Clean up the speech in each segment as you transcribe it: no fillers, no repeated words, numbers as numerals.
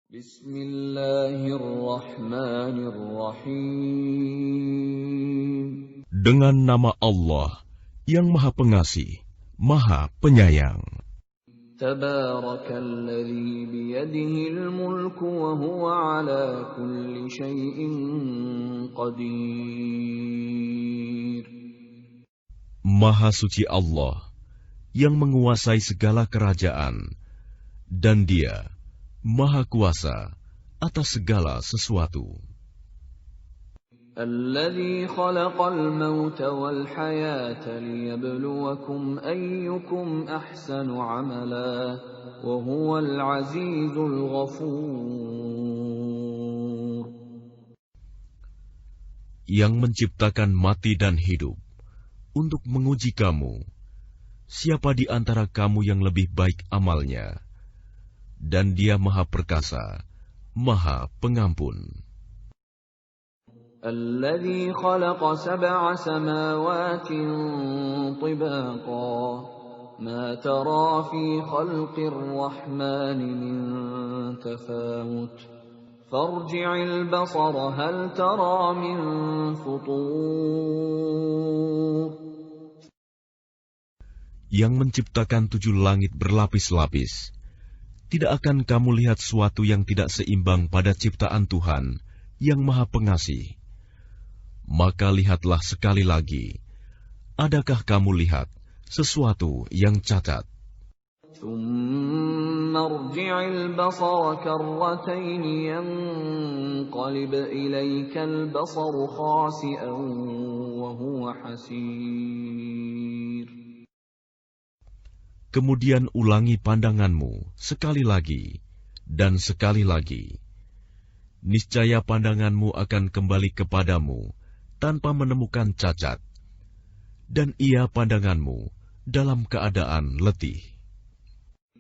Bismillahirrahmanirrahim. Dengan nama Allah yang Maha Pengasih, Maha Penyayang. Tabarakalladzi biyadihil mulku wa huwa ala kulli syai'in qadir. Maha suci Allah yang menguasai segala kerajaan, dan Dia Maha Kuasa atas segala sesuatu. Alladzi khalaqal mauta wal hayata liyabluwakum ayyukum ahsanu amala wa huwal azizul ghafur. Yang menciptakan mati dan hidup untuk menguji kamu, siapa di antara kamu yang lebih baik amalnya, dan Dia Maha Perkasa, Maha Pengampun. Alladzi khalaqa sab'a samawati tibaqa ma tara fi khalqir rahmani min tafawut farji'il basara hal tara min futur. Yang menciptakan 7 langit berlapis-lapis, tidak akan kamu lihat suatu yang tidak seimbang pada ciptaan Tuhan yang Maha Pengasih. Maka lihatlah sekali lagi, adakah kamu lihat sesuatu yang cacat? Thumma arji'il basara karratayn yanqalib ilaykal basaru khasi'an wa huwa hasir. Kemudian ulangi pandanganmu sekali lagi dan sekali lagi. Niscaya pandanganmu akan kembali kepadamu tanpa menemukan cacat, dan ia pandanganmu dalam keadaan letih.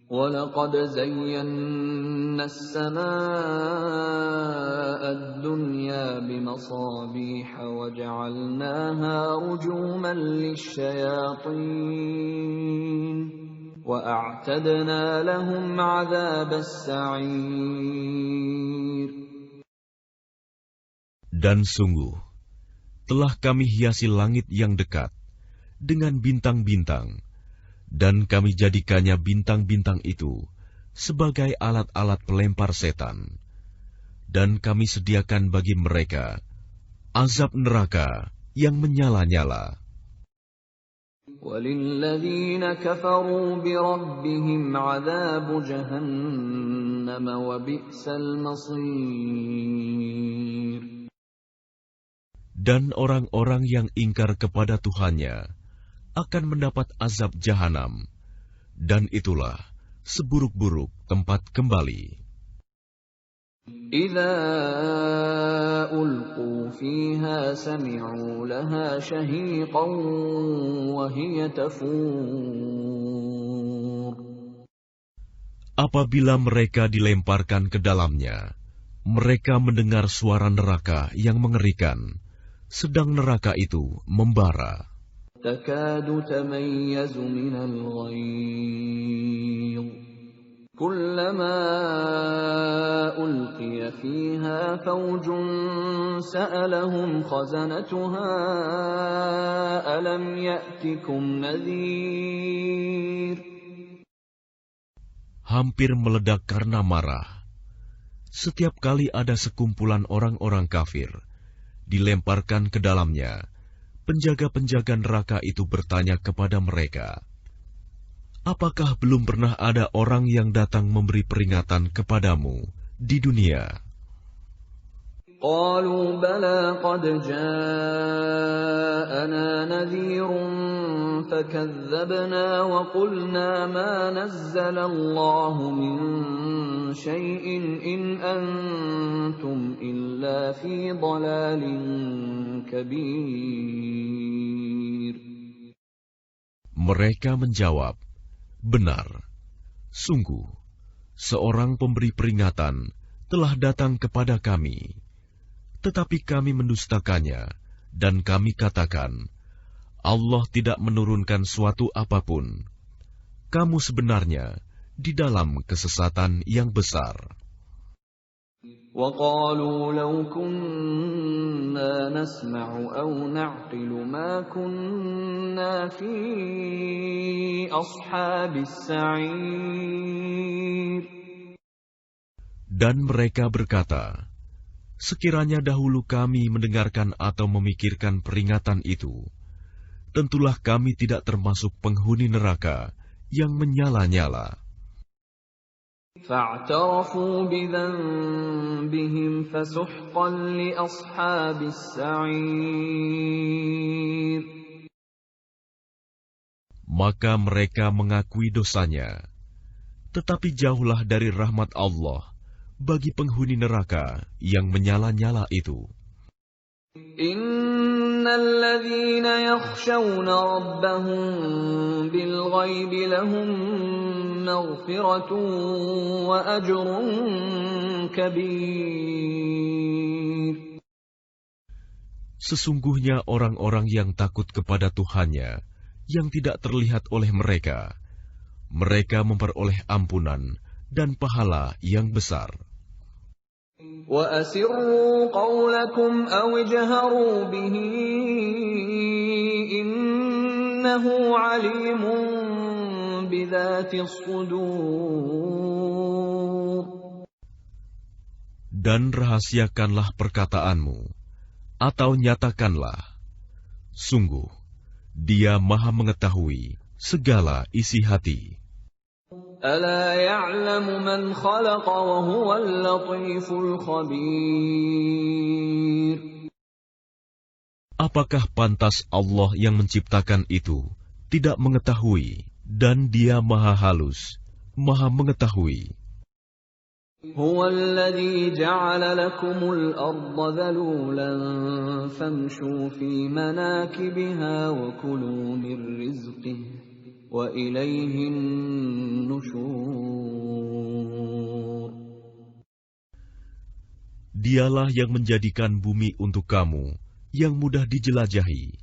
وَلَقَدْ زَيَّنَّا السَّمَاءَ الدُّنْيَا بِمَصَابِيحَ وَجَعَلْنَاهَا رُجُومًا لِلشَّيَاطِينِ وَأَعْتَدْنَا لَهُمْ عَذَابَ السَّعِيرِ. Dan sungguh, telah kami hiasi langit yang dekat dengan bintang-bintang, dan kami jadikannya bintang-bintang itu sebagai alat-alat pelempar setan. Dan kami sediakan bagi mereka azab neraka yang menyala-nyala. وَلِلَّذِينَ كَفَرُوا بِرَبِّهِمْ عَذَابُ جَهَنَّمَ وَبِئْسَ الْمَصِيرُ. Dan orang-orang yang ingkar kepada Tuhannya akan mendapat azab jahanam, dan itulah seburuk-buruk tempat kembali. إِذَا أُلْقُوا فِيهَا سَمِعُوا لَهَا شَهِيقًا وَهِيَ تَفُورُ. Apabila mereka dilemparkan ke dalamnya, mereka mendengar suara neraka yang mengerikan, sedang neraka itu membara. تَكَادُ تَمَيَّزُ مِنَ الْغَيْظِ كُلَّمَا أُلْقِيَ فِيهَا فَوْجٌ سَأَلَهُمْ خَزَنَتُهَا أَلَمْ يَأْتِكُمْ نَذِيرٌ. Hampir meledak karena marah. Setiap kali ada sekumpulan orang-orang kafir dilemparkan ke dalamnya, penjaga-penjaga neraka itu bertanya kepada mereka, apakah belum pernah ada orang yang datang memberi peringatan kepadamu di dunia? قالوا بلى قد جاءنا نذير فكذبنا وقلنا ما نزل الله من شيء إن أنتم إلا في ضلال كبير. Mereka menjawab, benar, sungguh, seorang pemberi peringatan telah datang kepada kami. Tetapi kami mendustakannya, dan kami katakan, Allah tidak menurunkan suatu apapun. Kamu sebenarnya di dalam kesesatan yang besar. وَقَالُوا لَوْ كُنَّا نَسْمَعُ أَوْ نَعْقِلُ مَا كُنَّا فِي أَصْحَابِ السَّعِيرِ. Dan mereka berkata, sekiranya dahulu kami mendengarkan atau memikirkan peringatan itu, tentulah kami tidak termasuk penghuni neraka yang menyala-nyala. فَاعْتَرَفُوا بِذَنبِهِمْ فَسُحْقًا لِأَصْحَابِ السَّعِيرِ. Maka mereka mengakui dosanya, tetapi jauhlah dari rahmat Allah bagi penghuni neraka yang menyala-nyala itu. Innal ladzina yakhshawna rabbahum bil ghaibi lahum maghfiratun wa ajrun kabir. Sesungguhnya orang-orang yang takut kepada Tuhannya yang tidak terlihat oleh mereka, mereka memperoleh ampunan dan pahala yang besar. وَأَسِرُّوا قَوْلَكُمْ أَوِ اجْهَرُوا بِهِ إِنَّهُ عَلِيمٌ بِذَاتِ الصُّدُورِ. Dan rahasiakanlah perkataanmu, atau nyatakanlah, sungguh, Dia Maha mengetahui segala isi hati. أَلَا يَعْلَمُ مَنْ خَلَقَ وَهُوَ اللَّطِيفُ الْخَبِيرُ. Apakah pantas Allah yang menciptakan itu tidak mengetahui, dan Dia Maha halus, Maha mengetahui. هُوَ الَّذِي جَعَلَ لَكُمُ الْأَرْضَ ذَلُولًا فَامْشُوا فِي مَنَاكِبِهَا وَكُلُوا مِنْ رِزْقِهِ وَإِلَيْهِ النُّشُورُ. Dialah yang menjadikan bumi untuk kamu yang mudah dijelajahi.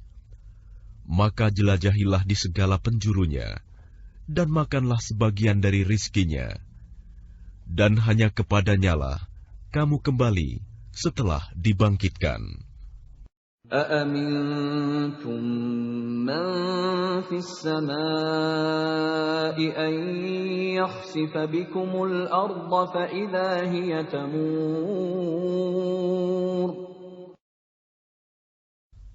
Maka jelajahilah di segala penjurunya, dan makanlah sebagian dari rizkinya. Dan hanya kepadanyalah kamu kembali setelah dibangkitkan. أَأَمِنْتُمْ مَنْ فِي السَّمَاءِ أَنْ يَخْسِفَ بِكُمُ الْأَرْضَ فَإِذَا هِيَ تَمُورُ.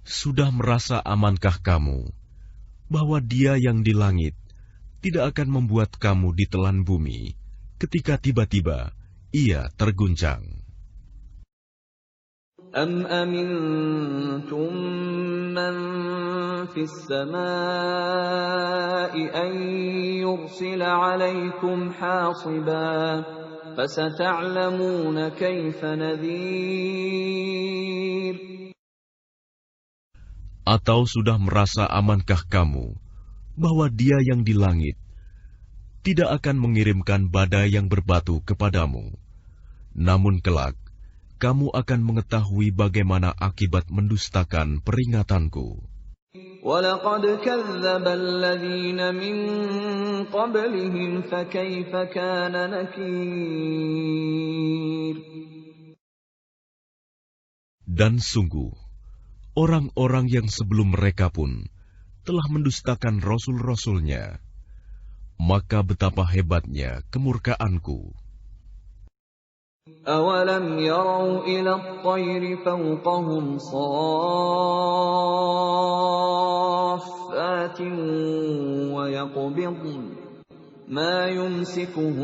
Sudah merasa amankah kamu bahwa Dia yang di langit tidak akan membuat kamu ditelan bumi ketika tiba-tiba Ia terguncang? أَمْ أَمِنْتُمْ مَنْ فِي السَّمَاءِ أَنْ يُرْسِلَ عَلَيْكُمْ حَاصِبًا فَسَتَعْلَمُونَ كَيْفَ نَذِيرٌ. Atau sudah merasa amankah kamu bahwa Dia yang di langit tidak akan mengirimkan badai yang berbatu kepadamu, namun kelak kamu akan mengetahui bagaimana akibat mendustakan peringatanku. وَلَقَدْ كَذَّبَ الَّذِينَ مِن قَبْلِهِمْ فَكَيْفَ كَانَ نَكِيرِ. Dan sungguh, orang-orang yang sebelum mereka pun telah mendustakan rasul-rasulnya, maka betapa hebatnya kemurkaanku. أَوَلَمْ يَرَوْا إِلَى الطَّيْرِ فَوْقَهُمْ صَافَّاتٍ وَيَقْبِضْنَ مَا يُمْسِكُهُنَّ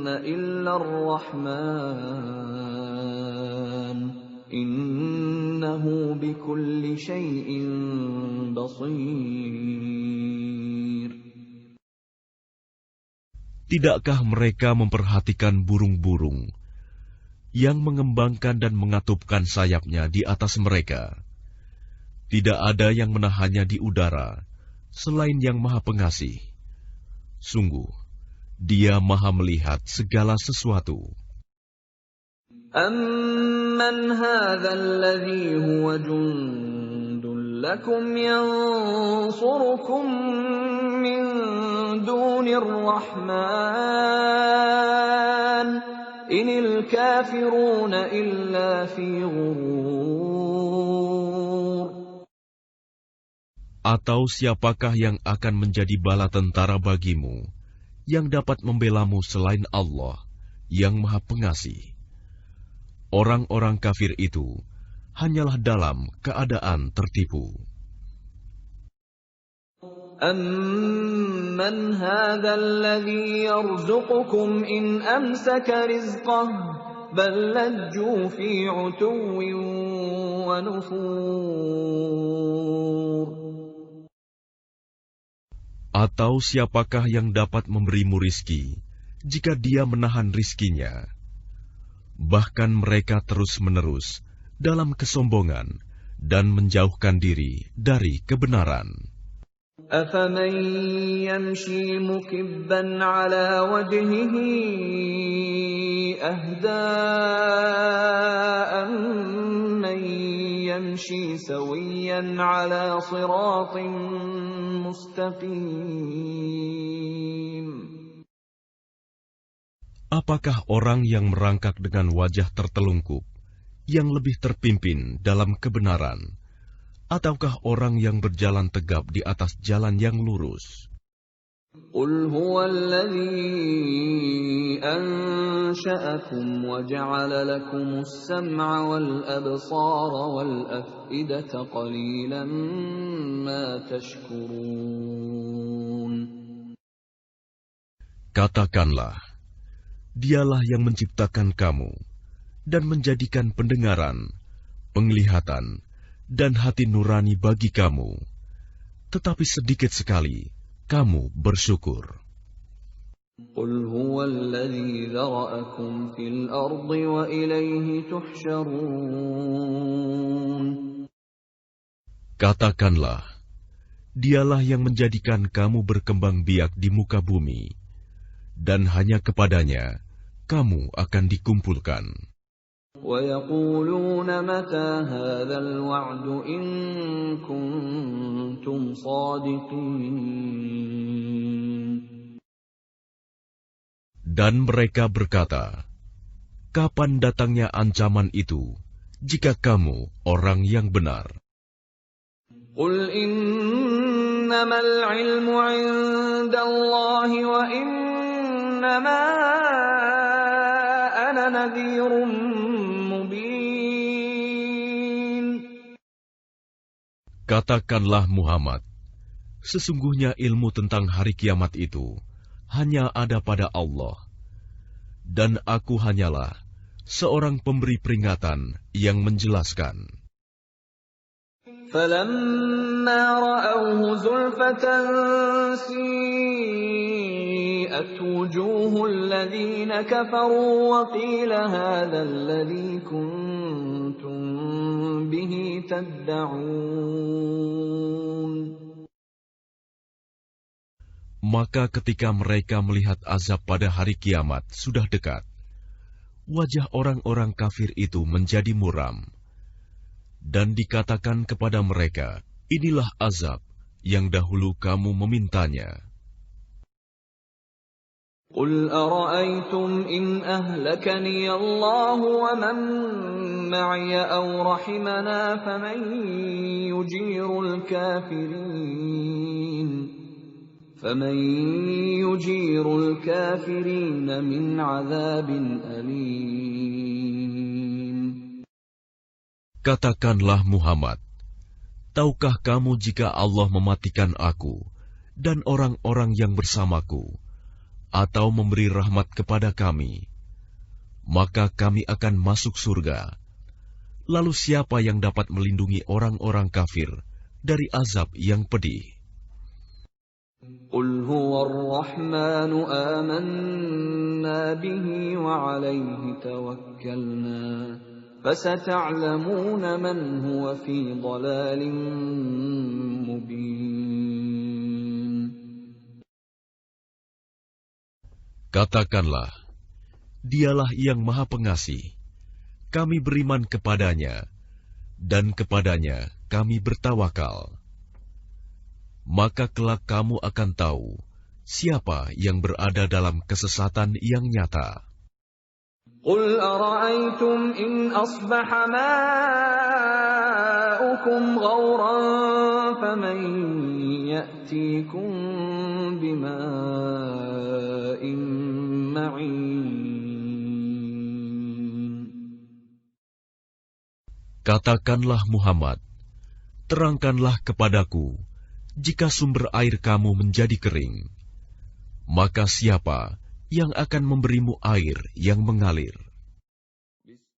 إِلَّا الرَّحْمَنُ إِنَّهُ بِكُلِّ شَيْءٍ بَصِيرٌ. Tidakkah mereka memperhatikan burung-burung yang mengembangkan dan mengatupkan sayapnya di atas mereka? Tidak ada yang menahannya di udara selain Yang Maha Pengasih. Sungguh, Dia Maha melihat segala sesuatu. أَمَّنْ هَذَا الَّذِي هُوَ جُندٌ لَكُمْ يَنصُرُكُم مِّن دُونِ الرَّحْمَنِ inil kafiruna illa fi ghurur. Atau siapakah yang akan menjadi bala tentara bagimu, yang dapat membelamu selain Allah, yang Maha Pengasih? Orang-orang kafir itu hanyalah dalam keadaan tertipu. Amman hadzal ladzi yarzuqukum in amsaka rizqah bal lajju fi 'utuwwin wa nufur. Atau siapakah yang dapat memberimu rizki jika dia menahan rizkinya? Bahkan mereka terus-menerus dalam kesombongan dan menjauhkan diri dari kebenaran. أَفَمَن يَمْشِي مُكِبًّا عَلَى وَجْهِهِ أَهْدَىٰ أَمَّن يَمْشِي سَوِيًّا عَلَىٰ صِرَاطٍ مُّسْتَقِيمٍ. Apakah orang yang merangkak dengan wajah tertelungkup yang lebih terpimpin dalam kebenaran, ataukah orang yang berjalan tegap di atas jalan yang lurus? قُلْ هُوَ الَّذِي أَنشَأَكُمْ وَجَعَلَ لَكُمُ السَّمْعَ وَالْأَبْصَارَ وَالْأَفْئِدَةَ قَلِيلًا مَا تَشْكُرُونَ. Katakanlah, Dialah yang menciptakan kamu dan menjadikan pendengaran, penglihatan, dan hati nurani bagi kamu, tetapi sedikit sekali kamu bersyukur. قُلْ هُوَ الَّذِي ذَرَأَكُمْ فِي الْأَرْضِ وَإِلَيْهِ تُحْشَرُونَ. Katakanlah, Dialah yang menjadikan kamu berkembang biak di muka bumi, dan hanya kepadanya kamu akan dikumpulkan. وَيَقُولُونَ مَتَى هَذَا الْوَعْدُ إِن كُنتُمْ صَادِقِينَ. Dan mereka berkata, kapan datangnya ancaman itu, jika kamu orang yang benar? قُلْ إِنَّمَا الْعِلْمُ عِندَ اللَّهِ وَإِنَّمَا أَنَا نَذِيرٌ مُبِينٌ. Katakanlah Muhammad, sesungguhnya ilmu tentang hari kiamat itu hanya ada pada Allah, dan aku hanyalah seorang pemberi peringatan yang menjelaskan. فَلَمَّا رَأَوْهُ زُلْفَةً سِيئَتْ وُجُوهُ الَّذِينَ كَفَرُوا وَقِيلَ هَذَا الَّذِي كُنتُم بِهِ تَدَّعُونَ. Maka ketika mereka melihat azab pada hari kiamat sudah dekat, wajah orang-orang kafir itu menjadi muram. Dan dikatakan kepada mereka, inilah azab yang dahulu kamu memintanya. قُلْ أَرَأَيْتُمْ إِنْ أَهْلَكَنِيَ اللَّهُ وَمَن مَّعِيَ أَوْ رَحِمَنَا فَمَن يُجِيرُ الْكَافِرِينَ مِنْ عَذَابٍ أَلِيمٍ. Katakanlah Muhammad, tahukah kamu jika Allah mematikan aku dan orang-orang yang bersamaku, atau memberi rahmat kepada kami, maka kami akan masuk surga. Lalu siapa yang dapat melindungi orang-orang kafir dari azab yang pedih? قُلْ هُوَ الرَّحْمَنُ آمَنَّا بِهِ وَعَلَيْهِ تَوَكَّلْنَا فَسَتَعْلَمُونَ مَنْ هُوَ فِي ضَلَالٍ مُبِينٍ. Katakanlah, Dialah yang Maha Pengasih. Kami beriman kepadanya, dan kepadanya kami bertawakal. Maka kelak kamu akan tahu siapa yang berada dalam kesesatan yang nyata. قل أرأيتم إن أصبح ماؤكم غورا فمن يأتيكم بماء معين. Katakanlah Muhammad, terangkanlah kepadaku, jika sumber air kamu menjadi kering, maka siapa yang akan memberimu air yang mengalir?